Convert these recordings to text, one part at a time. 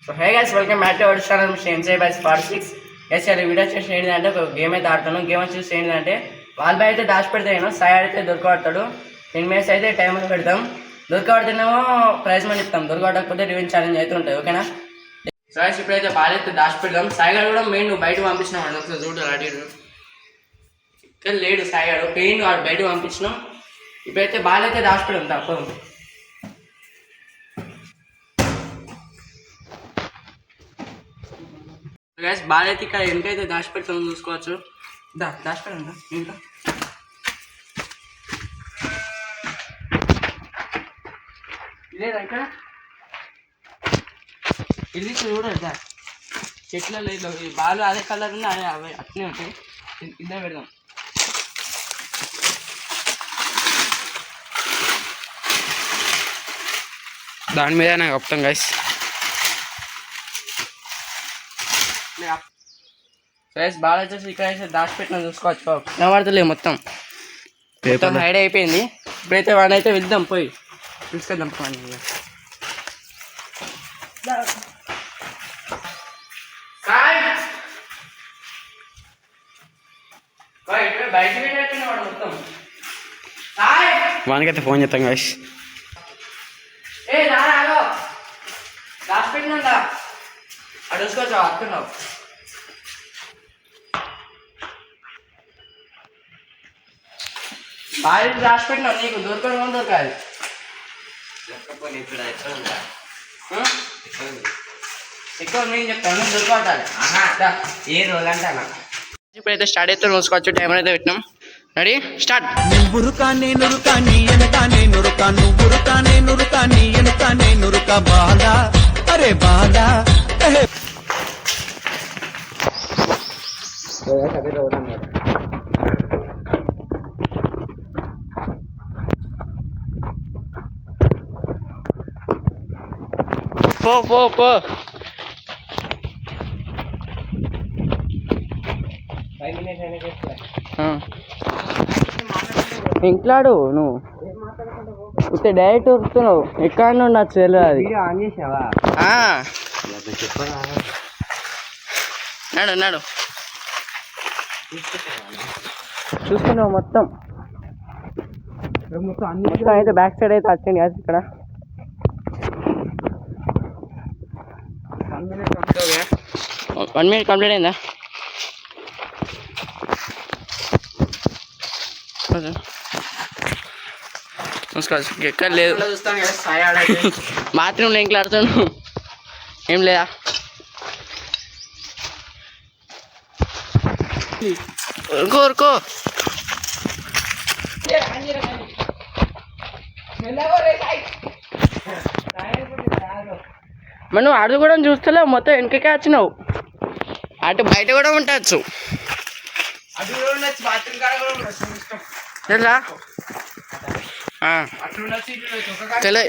So hey guys welcome back to our channel స్టేన్సే by spot 6. Guys ఇలా video చేసి ఏంటంటే ఒక గేమ్ అయితే ఆడుతాను. గేమ్ వచ్చేసి ఏంటంటే వాళ్ళ బై అయితే దాచి పెడతాను, సాయి ఆడితే దొరకబడతాడు. 10 minutes అయితే టైం అని పెడతాం. దొరకబడితేనేమో ప్రైజ్ మనీ ఇస్తాం, దొరకబడకపోతే రివెంజ్ ఛాలెంజ్ అయితే ఉంటుంది. ఓకేనా? సో గైస్ ఇప్పుడైతే బాల్ అయితే దాచి పెడదాం. సాయి గారు కూడా మెయిన్ నువ్వు బయట పంపించినాం అండి, ఒకసారి చూడు అడిగాడు ఇక్కడ లేడు. సాయి గారు పెయిన్ వాడు బయట పంపించినాం. ఇప్పుడైతే బాల్ అయితే దాచి పెడదాం తప్పదు. గైస్ బాల్ అయితే ఇక్కడ ఎంతైతే దాచిపెడతామో చూసుకోవచ్చు. దాచిపెడదా ఇంకా లేదా ఇక్కడ ఇది చూడదా చెట్ల లేదు. ఈ బాల్ అదే కలర్ ఉంది, అదే అవే అట్నే ఉంటాయి. కింద పెడదాం. దాని మీద నాకు చెప్తాం గైస్. గైస్ బాల్ వచ్చేసి ఇక్కడ అయితే దాచిపెట్టిన చూసుకోవచ్చు. కనబడతలేదు, మొత్తం హైడ్ అయిపోయింది. ఇప్పుడైతే వాడిని అయితే వెళ్దాం, పోయి తీసుకెళ్దాం. బయట వాడు మొత్తం వానికైతే ఫోన్ చేస్తాం గైస్. దాచిపెట్టినా అటు చూసుకోవచ్చు, అట్టున్నావు. బాగా దాచిపెట్టినావు, నీకు దొరకడం దొరకాలి. ఎక్కువ నేను చెప్తాను, దొరకబట్టాలి. ఏ రోజు అంటానా. ఇప్పుడైతే స్టార్ట్ అయితే చూసుకోవచ్చు. టైం అయితే పెట్టినాం. Ready start. నువ్వురుకానే నురుకాని ఎనకానే నురుకా నువ్వురుకానే నురుకాని ఎనకానే నురుకా బాలా అరే బాలా పో పో పో. ఇంట్లాడు నువ్వు ఇస్తే డైరెక్ట్ వస్తున్నావు. ఎక్కడ నుండి నాకు తెలియదు. అది నాడు నాడు చూస్తున్నావు మొత్తం అయితే బ్యాక్ సైడ్ అయితే వచ్చింది కదా. ఇక్కడ 1 minute కంప్లీట్ అయిందా? ఎక్కడ లేదు. బాత్రూంలో ఇంట్లో ఆడుతాను. ఏం లేదా? ఊరుకో మరి నువ్వు అడుగు కూడా చూస్తలేవు, మొత్తం వెనకకే వచ్చినావు. అటు బయట కూడా ఉండొచ్చు. తెలుసా? తెలియ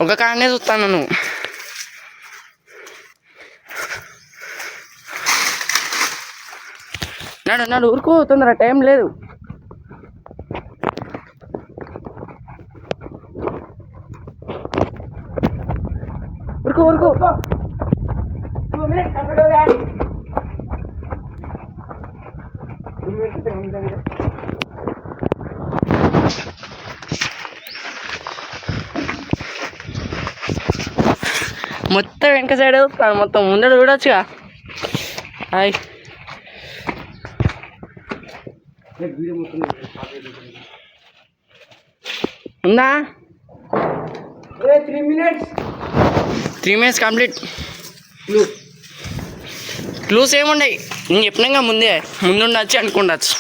ఒక కాడనే చూస్తాను నువ్వు. నాడు నాడు ఊరుకు, తొందర టైం లేదు. ఊరుకు ఊరుకు. మొత్తం వెనక సైడ్ వస్తాను, మొత్తం ముందర చూడొచ్చుగా. హాయ్ ఉందా? 3 minutes కంప్లీట్. క్లూస్ ఏముండయి, నేను చెప్పినాక ముందే ముందుండొచ్చు అనుకుండొచ్చు.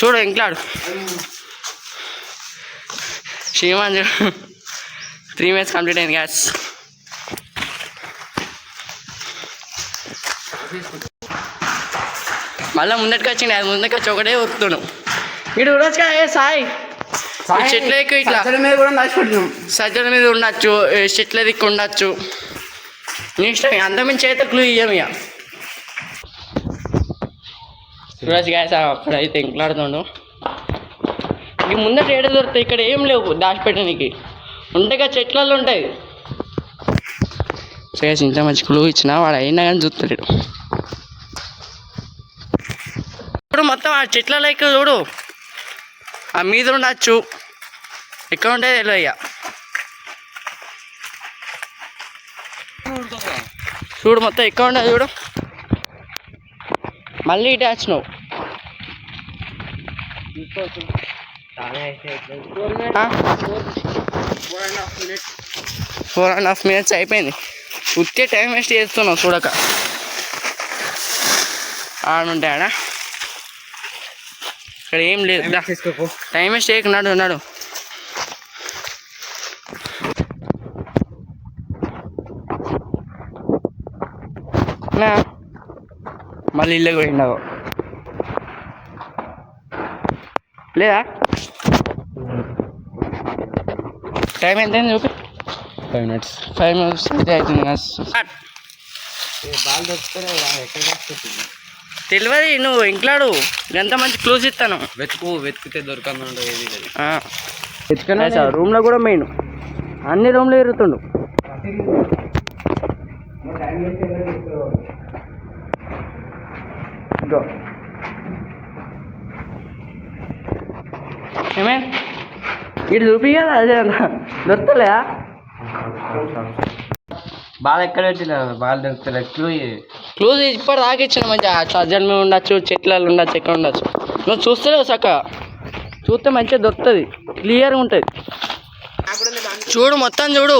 చూడు ఇంట్లాడు శ్రీమాన్. 3 minutes కంప్లీట్ అయింది గ్యాస్. మళ్ళీ ముందటికి వచ్చింది, అది ముందుకు వచ్చి ఒకటే వస్తున్నావు. ఇటు చూడొచ్చుగా. ఏ సాయి చెట్ల ఎక్కువ ఇట్లా మీద కూడా దాచిపెట్టినాం. సజ్జల మీద ఉండొచ్చు, చెట్ల దిక్కు ఉండొచ్చు. నీ ఇష్టం, అంతమించి అయితే క్లూ ఇయ్యం. ఇక చూడొచ్చు గ్యాస్. అక్కడైతే ఇంట్లాడుతుండు. ఇక ముందట ఏడ దొరుకుతాయి, ఇక్కడ ఏం లేవు దాచిపెట్టడానికి. ఉంటాయి చెట్లలో ఉంటాయి. గైస్ ఇంత మంచి క్లూ ఇచ్చిన వాడు అయినా కానీ చూస్తలేడు. ఇప్పుడు మొత్తం ఆ చెట్ల లైక్ చూడు, ఆ మీద ఉండచ్చు, ఎక్కడ ఉంటే తెలియదు ఇక. చూడు మొత్తం ఎక్కడ ఉండదు చూడు, మళ్ళీ ఇటే వచ్చినావు. 4.5 minutes అయిపోయింది. ఉత్తే టైం వేస్ట్ చేస్తున్నావు చూడక. ఆడుంటాడా ఇక్కడ ఏం లేదు, టైం వేస్ట్ చేయకున్నాడు ఉన్నాడు. మళ్ళీ ఇల్లు కూడా ఉండవు లేదా? టైం ఎంత అయింది చూపి. 5 minutes అయితే అవుతుంది. తెలియదు, నువ్వు ఇంట్లాడు, ఎంత మంచి క్లోజ్ ఇస్తాను. వెతికితే దొరకదు. రూమ్లో కూడా మెయిన్, అన్ని రూమ్లో ఎరుగుతుండు. ఏమే ఇటు చూపి కదా, అదే దొరుకుతలేదా? బాగా ఎక్కడ వచ్చిన బాగా దొరుకుతలే. క్లూజ్ ఇప్పుడు దాకా ఇచ్చిన మంచిగా, సజ్జల మీద ఉండొచ్చు, చెట్లలో ఉండొచ్చు, ఎక్కడ ఉండొచ్చు. నువ్వు చూస్తలేవు చక్కగా, చూస్తే మంచిగా దొరుకుతుంది, క్లియర్గా ఉంటుంది. చూడు మొత్తం చూడు,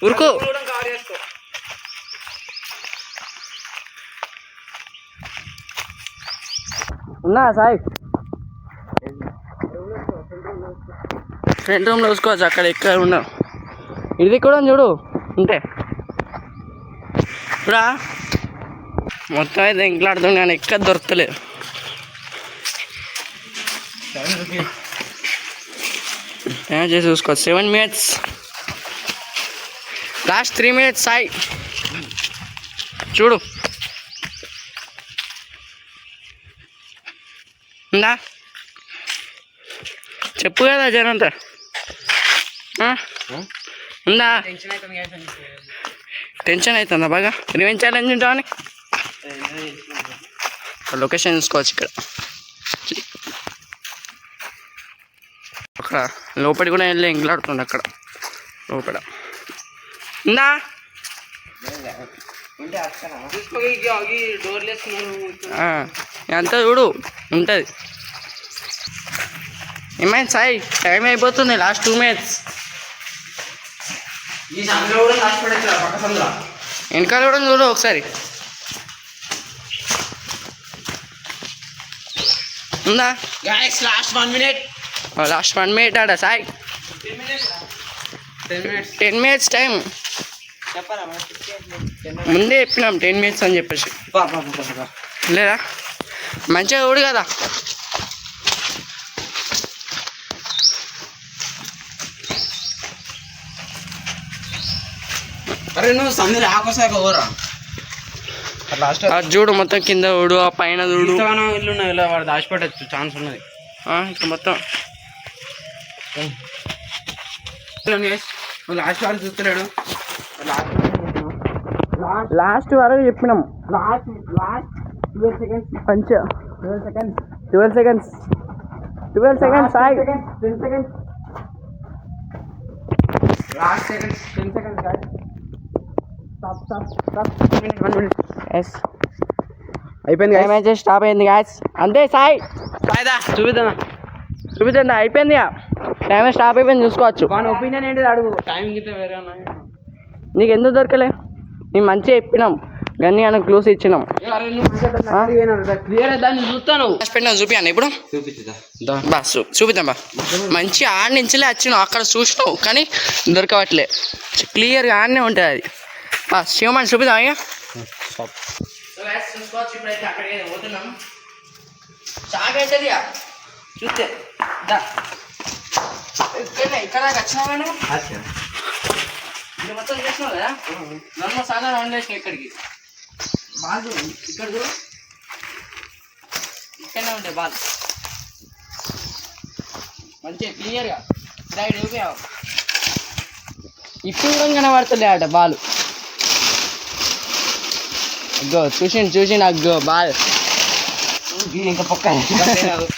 ఉరుకు. ఉన్నా సాయి, ఫ్రంట్ రూమ్లో చూసుకోవచ్చు, అక్కడ ఎక్కడ ఉన్నావు. ఇది కూడా చూడు ఉంటే ఇప్పుడు మొత్తం అయితే ఇంట్లాడుతుంది కానీ ఎక్కడ దొరకలేదు. చేసి చూసుకోవచ్చు. 7 minutes, లాస్ట్ 3 minutes. సాయి చూడు ఉందా, చెప్పు కదా జనంతా ఉందా? టెన్షన్ అవుతుందా బాగా? రివెంజ్ ఛాలెంజ్ ఉంటామని లొకేషన్ చూసుకోవచ్చు. ఇక్కడ అక్కడ లోపలికి కూడా వెళ్ళి ఎంగులాడుతుంది, అక్కడ లోపల ఉందా? అంతా చూడు ఉంటుంది. ఏమైంది సాయి? టైం అయిపోతుంది, లాస్ట్ 2 minutes. వెనకాల కూడా చూడు ఒకసారి ఉందా? లాస్ట్ 1 minute ఆడ సాయి. 10 minutes టైం ముందే చెప్పినాం 10 minutes అని చెప్పేసి. లేదా మంచిగా చూడు కదా. అరే నువ్వు సంధి రాకోసాక ఊరా చూడు మొత్తం కింద చూడు, ఆ పైన చూడు, ఇల్లు ఉన్నాయి, ఇలా వాడు దాచిపెట్టచ్చు ఛాన్స్ ఉన్నది. ఇక్కడ మొత్తం లాస్ట్ వాడు చూస్తున్నాడు. లాస్ట్ వరకు చెప్పినాం. పంచ 12 seconds Sai. 10 seconds last seconds. 10 seconds guys. Stop. 1 minute. Yes. అయిపోయింది guys. మ్యాచ్ స్టాప్ అయింది guys. అంతే సాయి. చూపిద్దా అయిపోయింది. టైం స్టాప్ అయిపోయింది, చూసుకోవచ్చు. మన ఒపీనియన్ ఏంటి అడుగు. టైం గిట్ట వేరే ఉన్నాయి. నీకు ఎందుకు దొరకలే? మేము మంచిగా చెప్పినాం, గన్ని అని క్లూస్ ఇచ్చినాం. క్లియర్ దాన్ని చూస్తాను. పెట్టినా చూపియాను ఇప్పుడు. బస్ చూపిద్దాం బా. మంచి ఆడ నుంచిలే వచ్చినావు, అక్కడ చూసినావు కానీ దొరకవట్లే. క్లియర్గా ఆడనే ఉంటుంది అది. బస్ శివమని చూపిద్దాం ఇక. చూసుకోవచ్చు. ఇప్పుడైతే అక్కడికి పోతున్నాం. షాక్ అవుతుంది చూస్తే. ఇక్కడ వచ్చినావా నువ్వు? ఇది మొత్తం చేసినావు కదా, 2 సార్లు రౌండ్ వేసినావు ఇక్కడికి. బాల్ ఇక్కడ చూడు, ఇక్కడనే ఉంటాయి బాల్ మంచిగా క్లియర్గా. సైడ్ ఊపావు, ఇప్పుడు కూడా కనబడుతుంది ఆట బాల్. అగ్గో చూసి నాకు బాల్ ఇంకా పక్క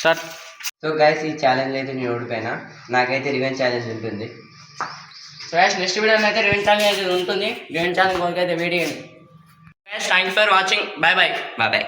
స్టార్ట్. సో గైస్ ఈ ఛాలెంజ్ అయితే నేను ఓడిపోయినా. నాకైతే రివెంజ్ ఛాలెంజ్ ఉంటుంది. సో గైస్ నెక్స్ట్ వీడియోలో అయితే రివెంజ్ ఛాలెంజ్ అయితే ఉంటుంది. రివెంజ్ ఛాలెంజ్ కొరకు అయితే వెయిట్ చేయండి. Thank you for watching. Bye bye.